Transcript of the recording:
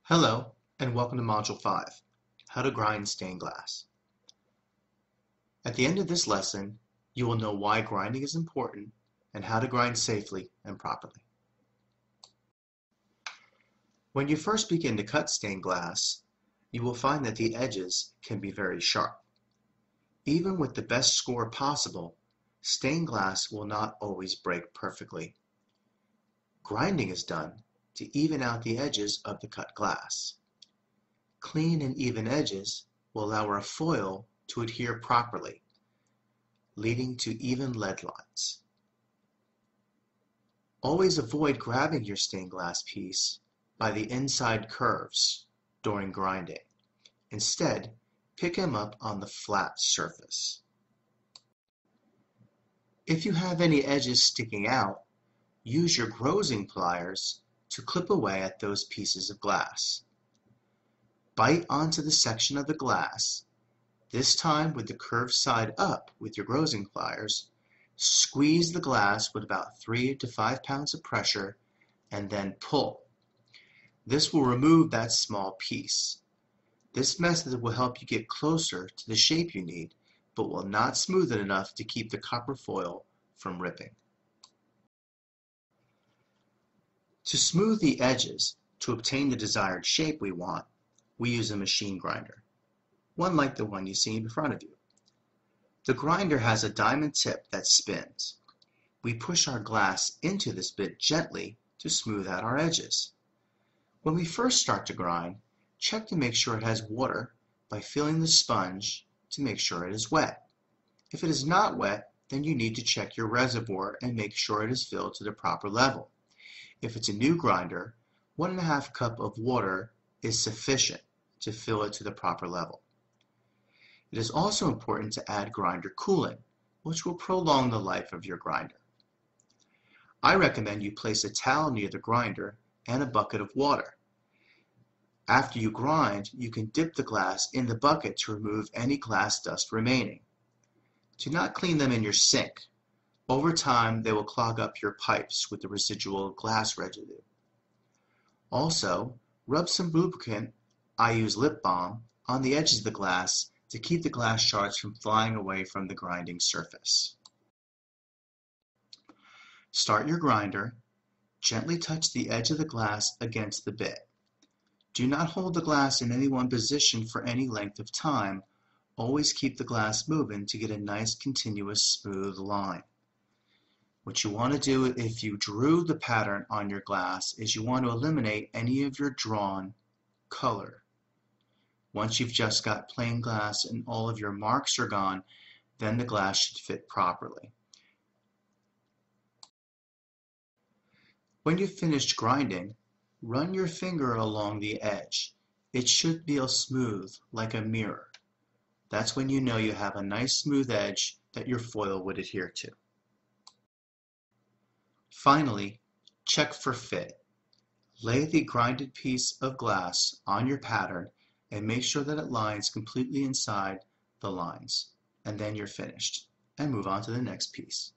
Hello, and welcome to Module 5, How to Grind Stained Glass. At the end of this lesson, you will know why grinding is important and how to grind safely and properly. When you first begin to cut stained glass, you will find that the edges can be very sharp. Even with the best score possible, stained glass will not always break perfectly. Grinding is done to even out the edges of the cut glass. Clean and even edges will allow our foil to adhere properly, leading to even lead lines. Always avoid grabbing your stained glass piece by the inside curves during grinding. Instead, pick them up on the flat surface. If you have any edges sticking out, use your grozing pliers to clip away at those pieces of glass. Bite onto the section of the glass, this time with the curved side up with your grozing pliers. Squeeze the glass with about 3 to 5 pounds of pressure and then pull. This will remove that small piece. This method will help you get closer to the shape you need, but will not smooth it enough to keep the copper foil from ripping. To smooth the edges, to obtain the desired shape we want, we use a machine grinder, one like the one you see in front of you. The grinder has a diamond tip that spins. We push our glass into this bit gently to smooth out our edges. When we first start to grind, check to make sure it has water by filling the sponge to make sure it is wet. If it is not wet, then you need to check your reservoir and make sure it is filled to the proper level. If it's a new grinder, 1½ cup of water is sufficient to fill it to the proper level. It is also important to add grinder coolant, which will prolong the life of your grinder. I recommend you place a towel near the grinder and a bucket of water. After you grind, you can dip the glass in the bucket to remove any glass dust remaining. Do not clean them in your sink. Over time, they will clog up your pipes with the residual glass residue. Also, rub some lubricant, I use lip balm, on the edges of the glass to keep the glass shards from flying away from the grinding surface. Start your grinder. Gently touch the edge of the glass against the bit. Do not hold the glass in any one position for any length of time. Always keep the glass moving to get a nice continuous smooth line. What you want to do if you drew the pattern on your glass is you want to eliminate any of your drawn color. Once you've just got plain glass and all of your marks are gone, then the glass should fit properly. When you've finished grinding, run your finger along the edge. It should feel smooth, like a mirror. That's when you know you have a nice smooth edge that your foil would adhere to. Finally, check for fit. Lay the grinded piece of glass on your pattern and make sure that it lines completely inside the lines. And then you're finished. And move on to the next piece.